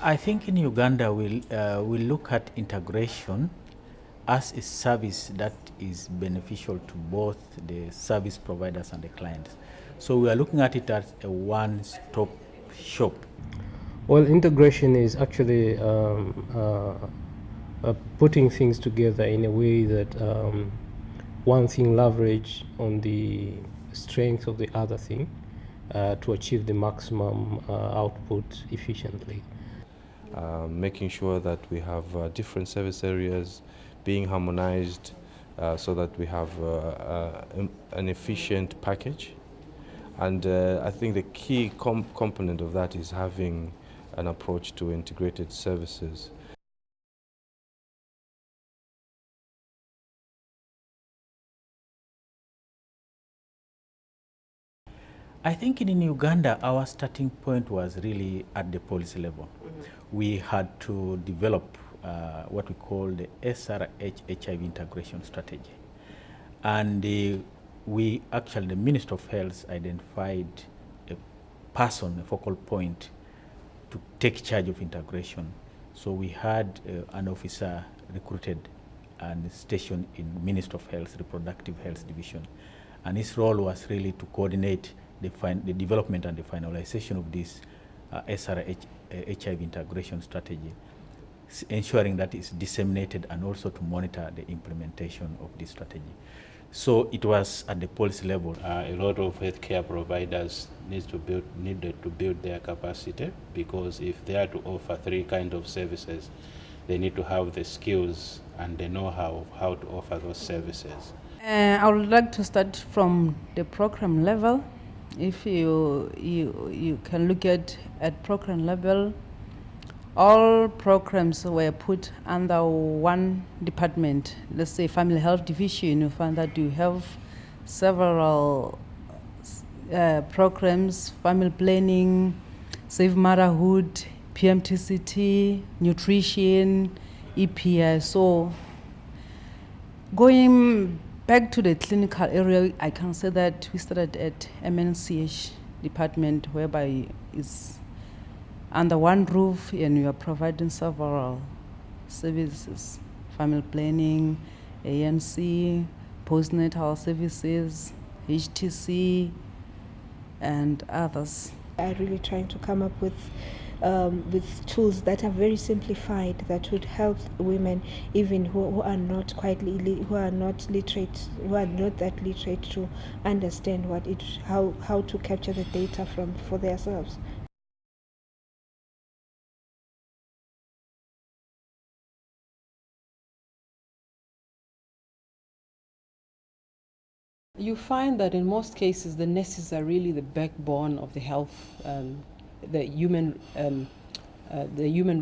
I think in Uganda we'll look at integration as a service that is beneficial to both the service providers and the clients. So we are looking at it as a one-stop shop. Well, integration is actually putting things together in a way that one thing leverage on the strength of the other thing to achieve the maximum output efficiently. Making sure that we have different service areas being harmonized so that we have an efficient package. And I think the key component of that is having an approach to integrated services. I think in Uganda, our starting point was really at the policy level. We had to develop what we call the SRH HIV integration strategy. And we actually, the Minister of Health identified a person, a focal point, to take charge of integration. So we had an officer recruited and stationed in Minister of Health, Reproductive Health Division. And his role was really to coordinate the development and the finalization of this SRH HIV integration strategy, ensuring that it's disseminated and also to monitor the implementation of this strategy. So it was at the policy level. A lot of healthcare providers needed to build their capacity, because if they are to offer 3 kinds of services, they need to have the skills and the know-how of how to offer those services. I would like to start from the program level. If you can look at program level, all programs were put under one department. Let's say Family Health Division. You find that you have several programs: family planning, safe motherhood, PMTCT, nutrition, EPI. So going back to the clinical area, I can say that we started at MNCH department, whereby it's under one roof and we are providing several services: family planning, ANC, postnatal services, HTC, and others. I'm really trying to come up with tools that are very simplified, that would help women, even who are not who are not that literate, to understand how to capture the data for themselves. You find that in most cases the nurses are really the backbone of the health, the human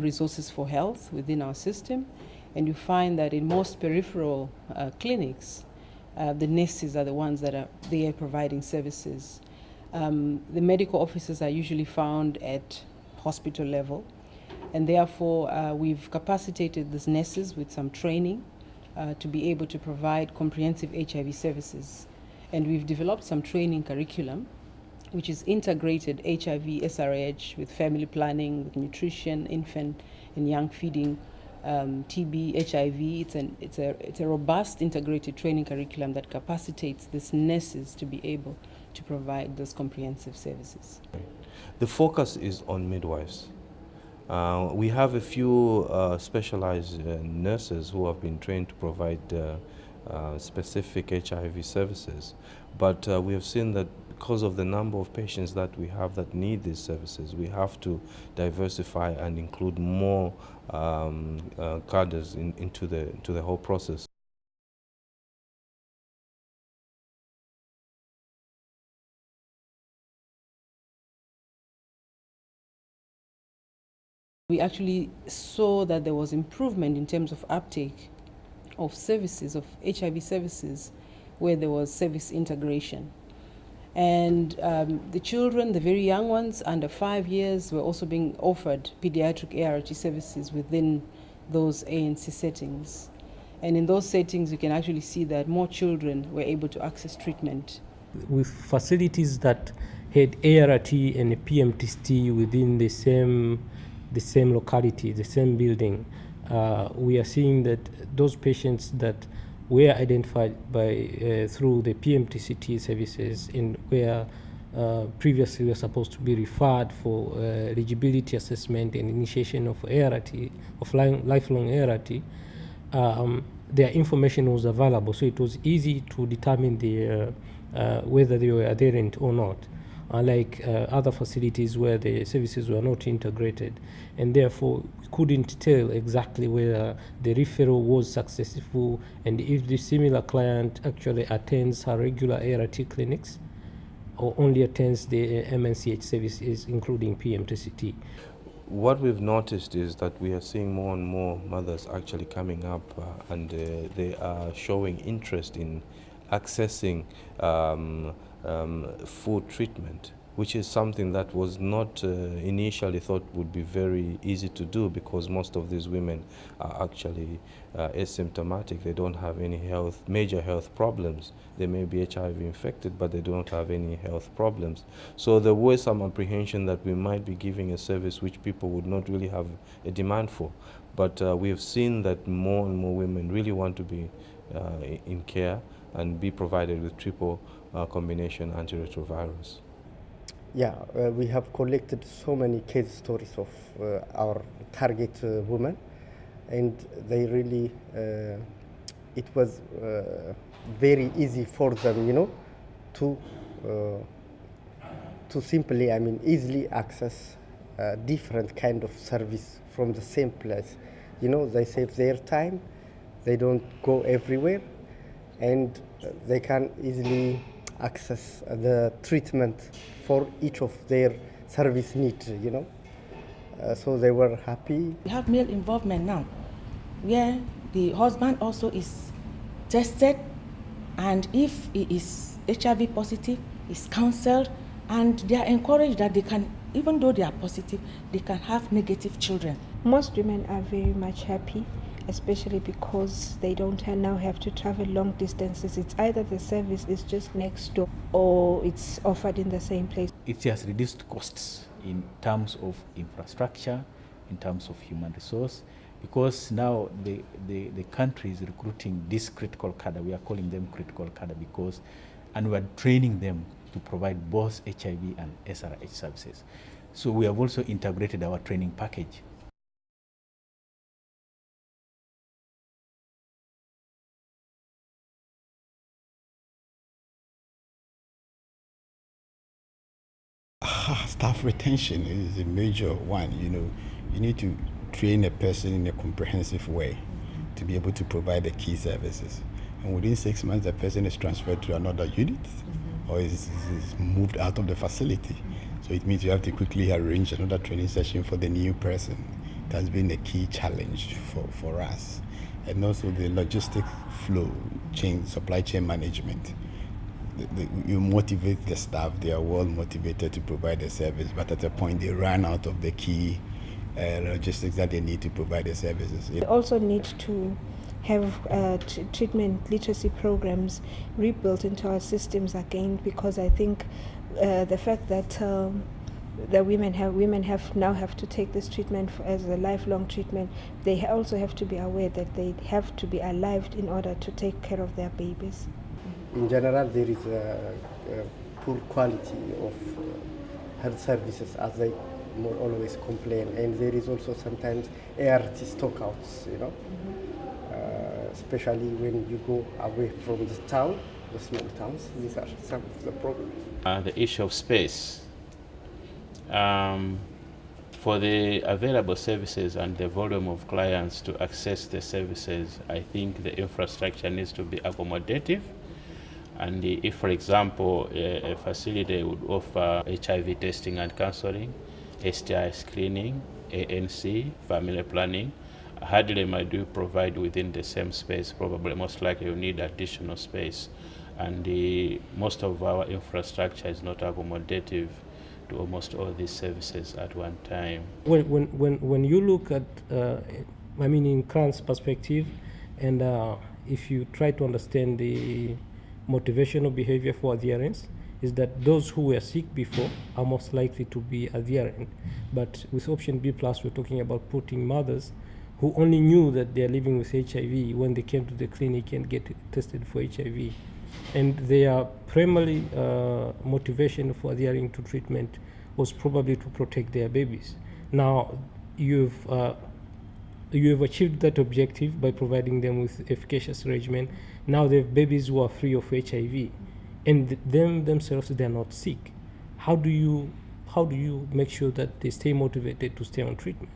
resources for health within our system, and you find that in most peripheral clinics, the nurses are the ones that are there providing services. The medical officers are usually found at hospital level, and therefore we've capacitated these nurses with some training to be able to provide comprehensive HIV services. And we've developed some training curriculum which is integrated HIV, SRH with family planning, with nutrition, infant and young feeding, TB, HIV. It's a robust integrated training curriculum that capacitates these nurses to be able to provide those comprehensive services. The focus is on midwives. We have a few specialized nurses who have been trained to provide specific HIV services, but we have seen that because of the number of patients that we have that need these services, we have to diversify and include more cadres into the whole process. We actually saw that there was improvement in terms of uptake of services, of HIV services, where there was service integration. And the children, the very young ones, under 5 years, were also being offered pediatric ART services within those ANC settings. And in those settings, you can actually see that more children were able to access treatment. With facilities that had ART and PMTCT within the same the same locality, the same building, we are seeing that those patients that were identified by through the PMTCT services and where previously were supposed to be referred for eligibility assessment and initiation of ART, of lifelong ART, their information was available, so it was easy to determine whether they were adherent or not, unlike other facilities where the services were not integrated, and therefore couldn't tell exactly whether the referral was successful and if the similar client actually attends her regular ART clinics or only attends the MNCH services, including PMTCT. What we've noticed is that we are seeing more and more mothers actually coming up and they are showing interest in accessing food treatment, which is something that was not initially thought would be very easy to do, because most of these women are actually asymptomatic. They don't have any major health problems. They may be HIV infected, but they don't have any health problems. So there was some apprehension that we might be giving a service which people would not really have a demand for. But we have seen that more and more women really want to be in care and be provided with triple combination antiretrovirals. Yeah, we have collected so many case stories of our target women, and they really, it was very easy for them, you know, to simply, easily access different kind of service from the same place. You know, they save their time, they don't go everywhere, and they can easily access the treatment for each of their service needs, you know. So they were happy. We have male involvement now, where the husband also is tested, and if he is HIV positive, is counseled, and they are encouraged that they can, even though they are positive, they can have negative children. Most women are very much happy, especially because they don't now have to travel long distances. It's either the service is just next door or it's offered in the same place. It has reduced costs in terms of infrastructure, in terms of human resource, because now the country is recruiting this critical cadre. We are calling them critical cadre and we are training them to provide both HIV and SRH services. So we have also integrated our training package. Staff retention is a major one. You know, you need to train a person in a comprehensive way to be able to provide the key services. And within 6 months, the person is transferred to another unit or is moved out of the facility. So it means you have to quickly arrange another training session for the new person. It has been a key challenge for us. And also the logistic flow, supply chain management. You motivate the staff, they are well motivated to provide the service, but at a point they run out of the key logistics that they need to provide the services. We also need to have treatment literacy programs rebuilt into our systems again, because I think the fact that the women now have to take this treatment as a lifelong treatment, they also have to be aware that they have to be alive in order to take care of their babies. In general, there is a poor quality of health services, as they more always complain, and there is also sometimes ART stockouts, you know, especially when you go away from the town, the small towns. These are some of the problems. The issue of space. For the available services and the volume of clients to access the services, I think the infrastructure needs to be accommodative. And if, for example, a facility would offer HIV testing and counseling, STI screening, ANC, family planning, hardly might do provide within the same space. Probably most likely you need additional space. And most of our infrastructure is not accommodative to almost all these services at one time. When you look at, in CRAN's perspective, and if you try to understand the motivational behavior for adherence, is that those who were sick before are most likely to be adherent. But with option B plus, we're talking about putting mothers who only knew that they're living with HIV when they came to the clinic and get tested for HIV. And their primary motivation for adhering to treatment was probably to protect their babies. Now, you've achieved that objective by providing them with efficacious regimen. Now they have babies who are free of HIV, and them themselves, they're not sick. How do you make sure that they stay motivated to stay on treatment?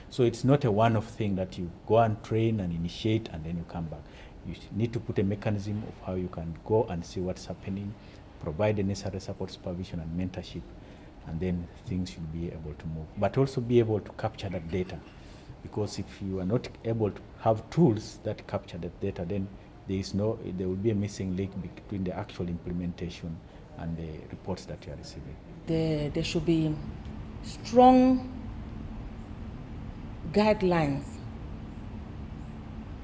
So it's not a one-off thing that you go and train and initiate and then you come back. You need to put a mechanism of how you can go and see what's happening, provide the necessary support, supervision and mentorship, and then things should be able to move. But also be able to capture that data, because if you are not able to have tools that capture that data, then there will be a missing link between the actual implementation and the reports that you are receiving. There should be strong guidelines,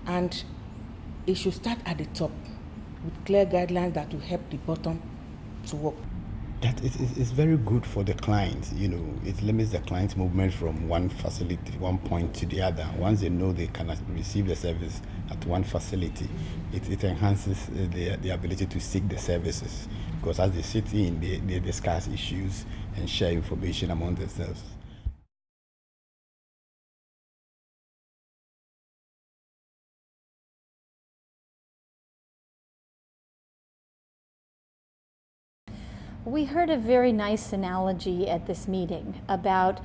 and it should start at the top with clear guidelines that will help the bottom to work. That is very good for the client. It limits the client's movement from one facility, one point to the other. Once they know they can receive the service at one facility, it enhances the ability to seek the services, because as they sit in, they discuss issues and share information among themselves. We heard a very nice analogy at this meeting about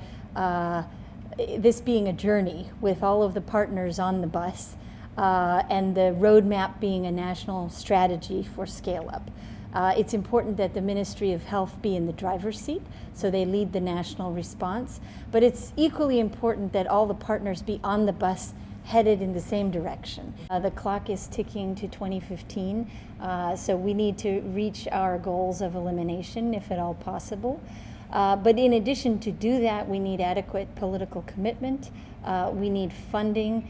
this being a journey with all of the partners on the bus, and the roadmap being a national strategy for scale-up. It's important that the Ministry of Health be in the driver's seat, so they lead the national response, but it's equally important that all the partners be on the bus headed in the same direction. The clock is ticking to 2015, so we need to reach our goals of elimination if at all possible. But in addition to do that, we need adequate political commitment, we need funding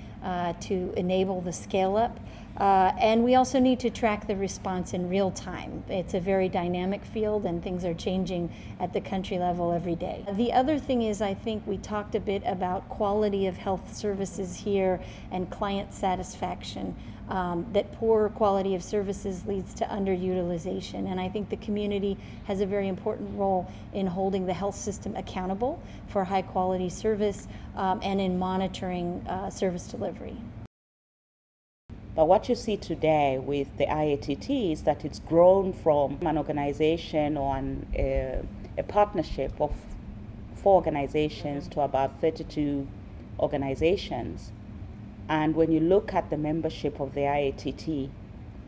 to enable the scale-up, and we also need to track the response in real time. It's a very dynamic field and things are changing at the country level every day. The other thing is, I think we talked a bit about quality of health services here and client satisfaction. That poor quality of services leads to underutilization, and I think the community has a very important role in holding the health system accountable for high quality service and in monitoring service delivery. But what you see today with the IATT is that it's grown from an organization or a partnership of 4 organizations to about 32 organizations. And when you look at the membership of the IATT,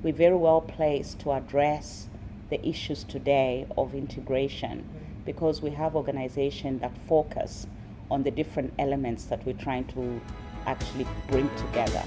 we're very well placed to address the issues today of integration, because we have organizations that focus on the different elements that we're trying to actually bring together.